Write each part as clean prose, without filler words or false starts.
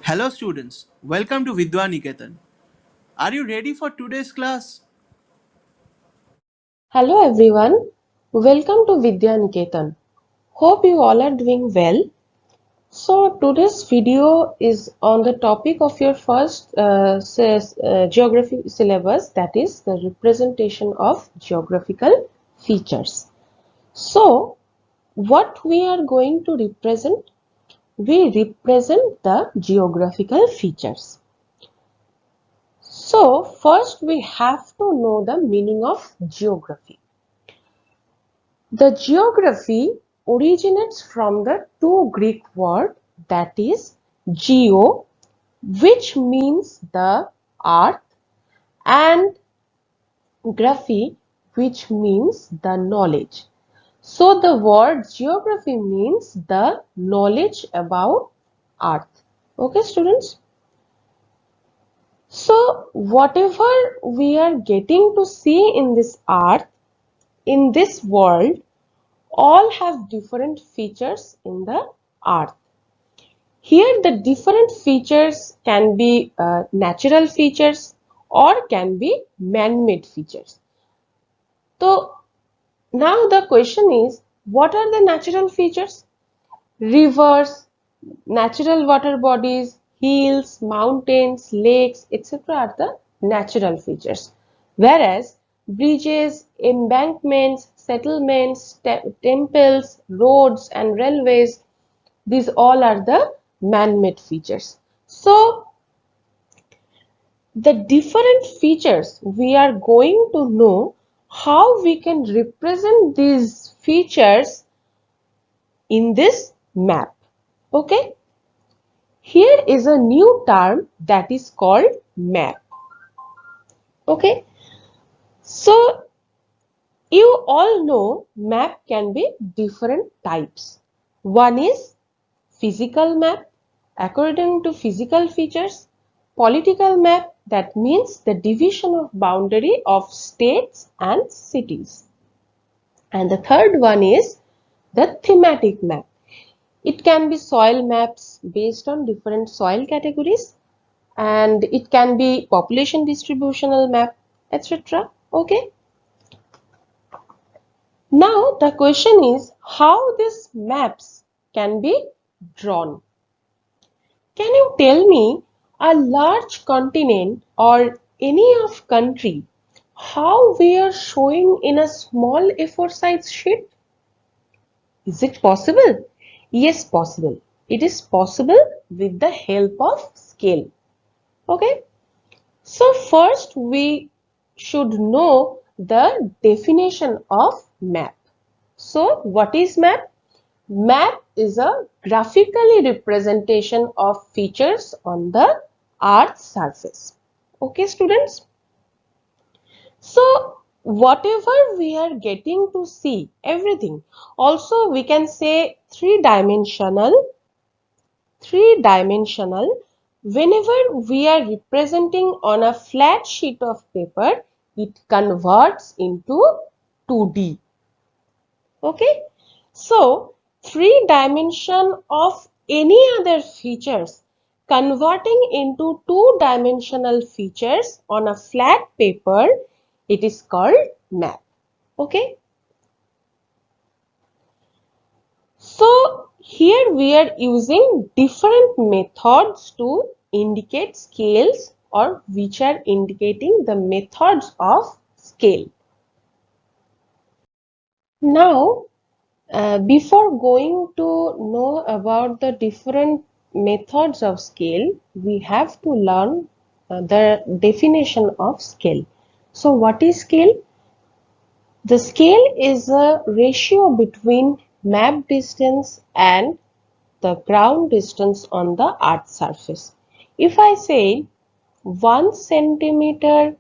Hello students, welcome to Vidya Niketan. Are you ready for today's class? Hello everyone, welcome to Vidya Niketan. Hope you all are doing well. So today's video is on the topic of your first geography syllabus, that is the representation of geographical features. So what we are going to represent? We represent the geographical features. So first we have to know the meaning of geography. The geography originates from the two Greek words, that is geo, which means the earth, and graphy, which means the knowledge. So the word geography means the knowledge about earth. Okay, students? So whatever we are getting to see in this earth, in this world, all have different features in the earth. Here the different features can be natural features or can be man-made features. So now the question is, what are the natural features? Rivers, natural water bodies, hills, mountains, lakes, etc. are the natural features. Whereas bridges, embankments, settlements, temples, roads and railways, these all are the man-made features. So the different features we are going to know how we can represent these features in this map. Okay. Here is a new term that is called map. Okay. So you all know map can be different types. One is physical map according to physical features. Political map, that means the division of boundary of states and cities. And the third one is the thematic map. It can be soil maps based on different soil categories, and it can be population distributional map, etc. Okay. Now the question is how these maps can be drawn. Can you tell me a large continent or any of country how we are showing in a small A4 size sheet? Is it possible? Yes, possible. It is possible with the help of scale. Okay. So first we should know the definition of map. So what is map? Map is a graphically representation of features on the Earth's surface. Okay, students? So whatever we are getting to see, everything. Also we can say three-dimensional. Whenever we are representing on a flat sheet of paper, it converts into 2D. Okay. So three dimension of any other features converting into two-dimensional features on a flat paper, it is called map. Okay. So here we are using different methods to indicate scales, or which are indicating the methods of scale. Now before going to know about the different methods of scale, we have to learn the definition of scale. So what is scale? The scale is a ratio between map distance and the ground distance on the earth's surface. If I say 1 centimeter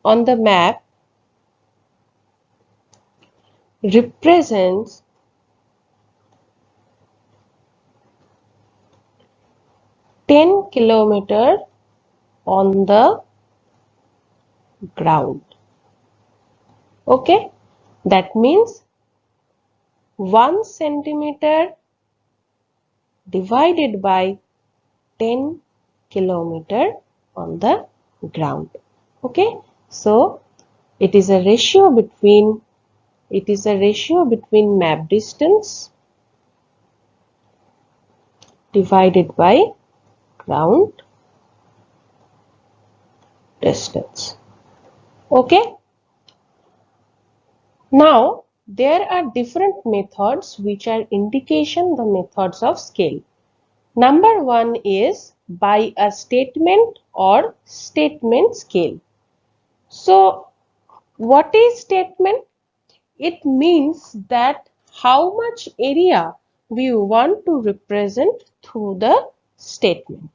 on the map represents 10 kilometer on the ground. Okay, that means 1 centimeter divided by 10 kilometer on the ground. Okay, so it is a ratio between map distance divided by ground distance. Okay, now there are different methods which are indication the methods of scale. Number one is by a statement or statement scale. So what is statement? It means that how much area we want to represent through the statement.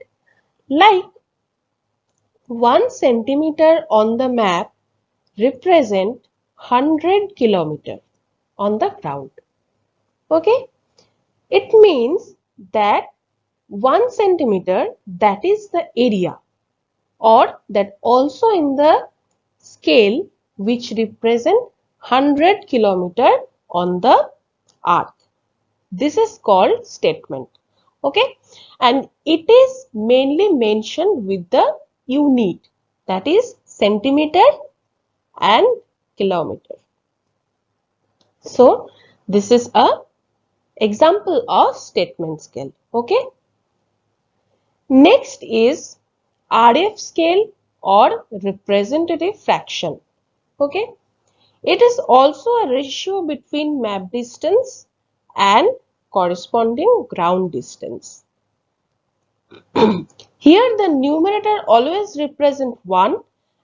Like 1 centimeter on the map represent 100 kilometer on the ground. Okay, it means that 1 centimeter, that is the area, or that also in the scale which represent 100 kilometer on the earth. This is called statement. Okay, and it is mainly mentioned with the unit, that is centimeter and kilometer. So this is a example of statement scale. Okay, next is RF scale or representative fraction. Okay, it is also a ratio between map distance and corresponding ground distance. Here the numerator always represent 1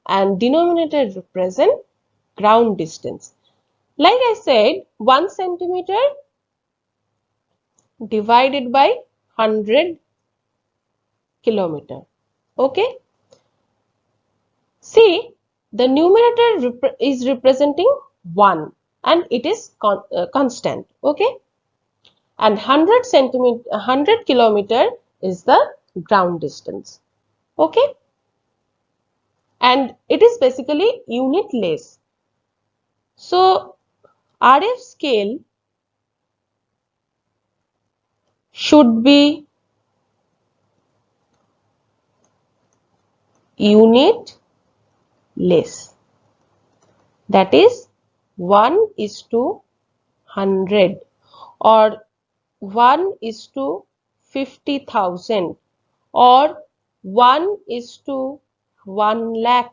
and denominator represent ground distance. Like I said, 1 centimeter divided by 100 kilometer. Okay. See, the numerator is representing 1 and it is constant. Okay. And 100 kilometer is the ground distance. Okay. And it is basically unitless. So RF scale should be unitless. That is 1:100 or 1:50,000 or 1:1 lakh.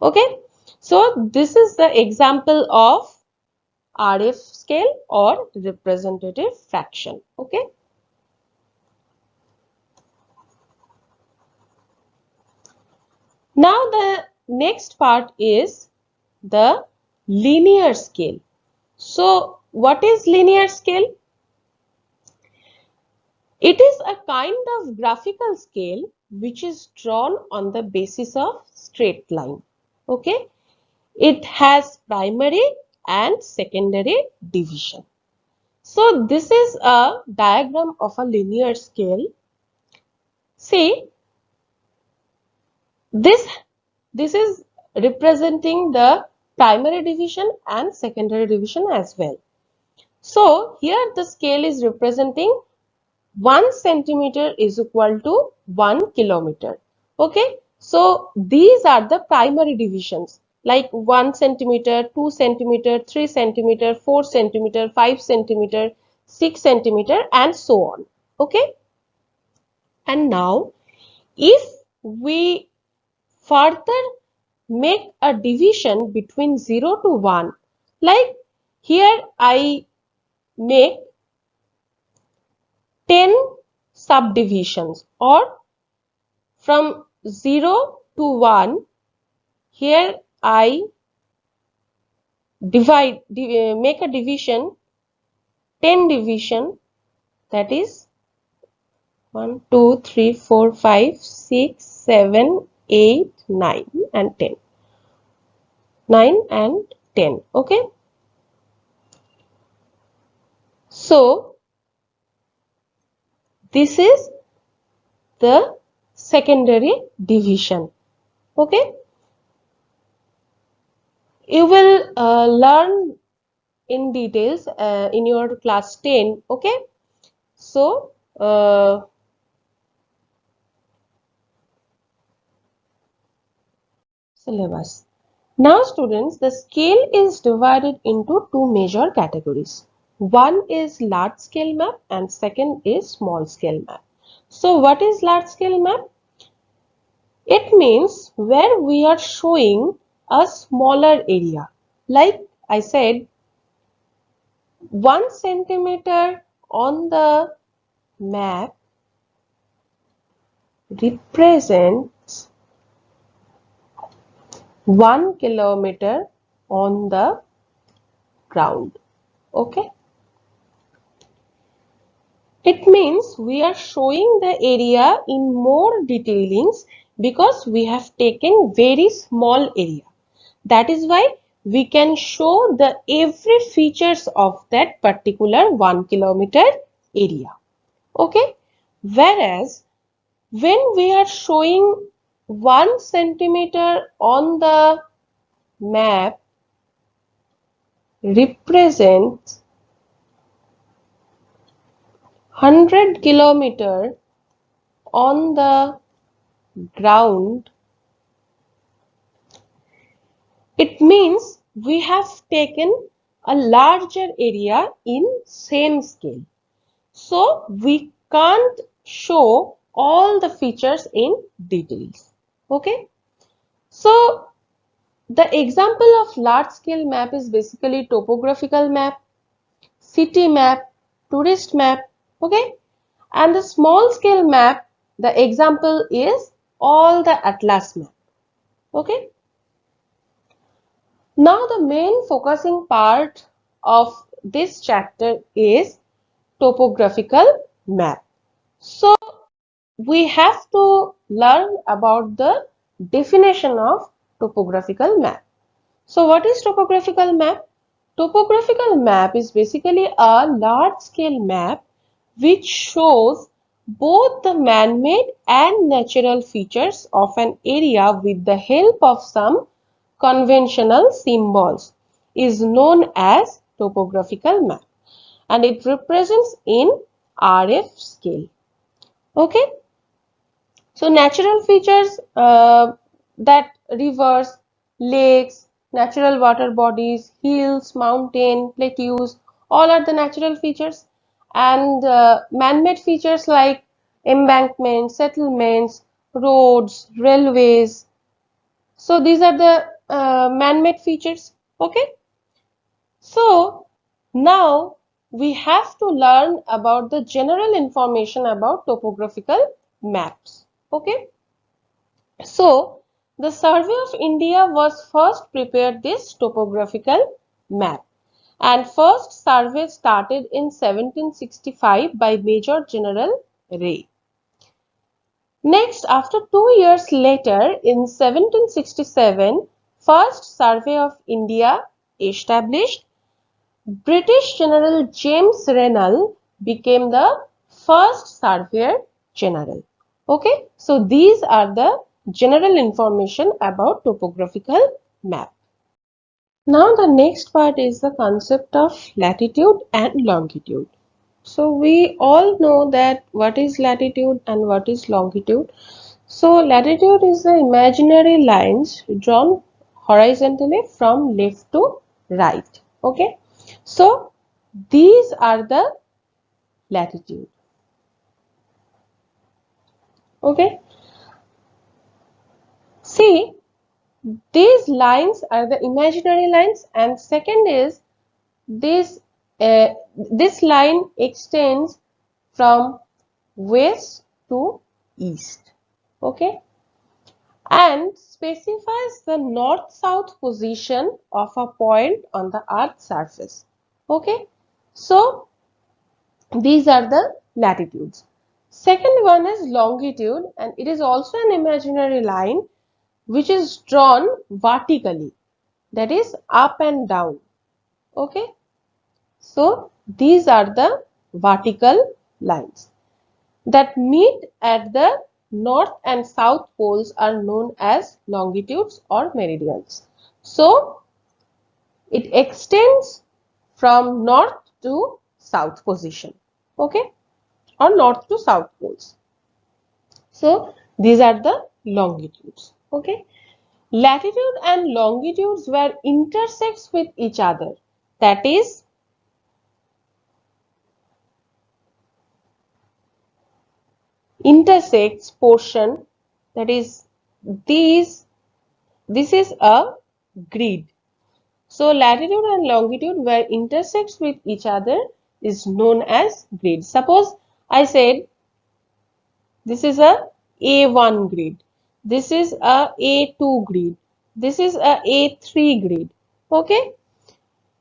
Okay, so this is the example of RF scale or representative fraction. Okay. Now the next part is the linear scale. So what is linear scale? It is a kind of graphical scale which is drawn on the basis of straight line. Okay. It has primary and secondary division. So this is a diagram of a linear scale. See, this is representing the primary division and secondary division as well. So here the scale is representing 1 centimeter is equal to 1 kilometer. Okay, so these are the primary divisions like 1 centimeter, 2 centimeter, 3 centimeter, 4 centimeter, 5 centimeter, 6 centimeter and so on. Okay, and now if we further make a division between 0 to 1, like here I make 10 subdivisions, or from 0 to 1, here I make a division, 10 division, that is 1, 2, 3, 4, 5, 6, 7, 8, 9 and 10. 9 and 10. Okay. So this is the secondary division. Okay. You will learn in details in your class 10. Okay. So syllabus. Now students, the scale is divided into two major categories. One is large scale map and second is small scale map. So what is large scale map? It means where we are showing a smaller area. Like I said, 1 centimeter on the map represents 1 kilometer on the ground. Okay. It means we are showing the area in more detailings because we have taken very small area. That is why we can show the every features of that particular 1 kilometer area. Okay. Whereas when we are showing 1 centimeter on the map represents 100 kilometer on the ground, it means we have taken a larger area in same scale. So we can't show all the features in details. Okay. So the example of large scale map is basically topographical map, city map, tourist map. Okay. And the small scale map, the example is all the atlas map. Okay. Now the main focusing part of this chapter is topographical map. So we have to learn about the definition of topographical map. So what is topographical map? Topographical map is basically a large scale map which shows both the man-made and natural features of an area with the help of some conventional symbols is known as topographical map, and it represents in RF scale. Okay. So natural features, that rivers, lakes, natural water bodies, hills, mountain, plateaus, all are the natural features. And man-made features like embankments, settlements, roads, railways. So these are the man-made features. Okay. So now we have to learn about the general information about topographical maps. Okay. So the Survey of India was first prepared this topographical map, and first survey started in 1765 by Major General Ray. Next, after 2 years later, in 1767, first survey of India established. British General James Rennell became the first Surveyor General. Okay, so these are the general information about topographical map. Now the next part is the concept of latitude and longitude. So we all know that what is latitude and what is longitude. So latitude is the imaginary lines drawn horizontally from left to right. Okay. So these are the latitude. Okay. See, these lines are the imaginary lines, and second is this this line extends from west to east. Okay. And specifies the north-south position of a point on the Earth's surface. Okay. So these are the latitudes. Second one is longitude, and it is also an imaginary line which is drawn vertically, that is up and down. Okay. So these are the vertical lines that meet at the north and south poles are known as longitudes or meridians. So it extends from north to south position. Okay. or north to south poles. So these are the longitudes. Okay. Latitude and longitudes where intersects with each other. That is intersects portion, that is this is a grid. So latitude and longitude where intersects with each other is known as grid. Suppose I said this is a A1 grid, this is a A2 grid, this is a A3 grid. Okay.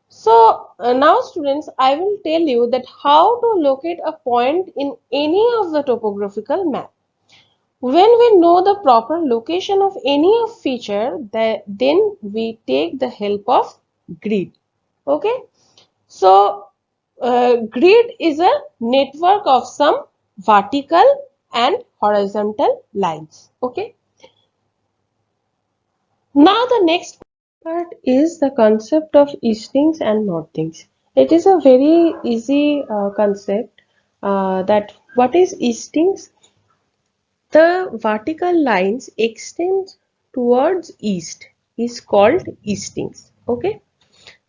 So now students, I will tell you that how to locate a point in any of the topographical map. When we know the proper location of any of feature, then we take the help of grid. Okay. So grid is a network of some vertical and horizontal lines. Okay. Now the next part is the concept of eastings and northings. It is a very easy concept that what is eastings? The vertical lines extend towards east is called eastings. Okay.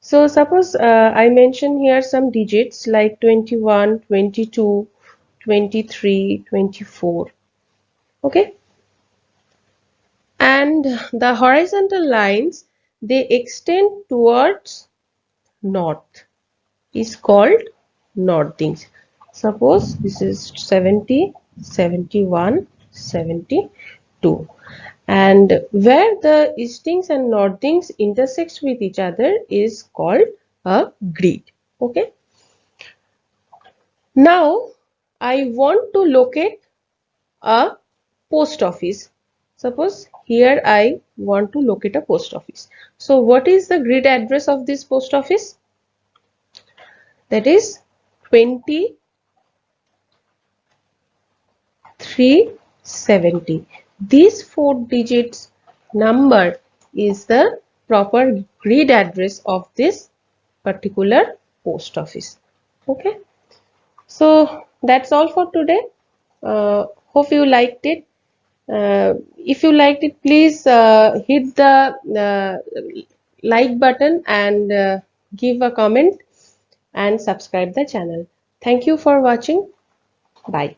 So suppose I mention here some digits like 21, 22, 23, 24. Okay. And the horizontal lines, they extend towards north is called northings. Suppose this is 70, 71, 72. And where the eastings and northings intersect with each other is called a grid. Okay. Now I want to locate a post office. Suppose here I want to locate a post office. So what is the grid address of this post office? That is 2370. This 4 digits number is the proper grid address of this particular post office. Okay. So that's all for today. Hope you liked it. If you liked it, please hit the like button and give a comment and subscribe the channel. Thank you for watching. Bye.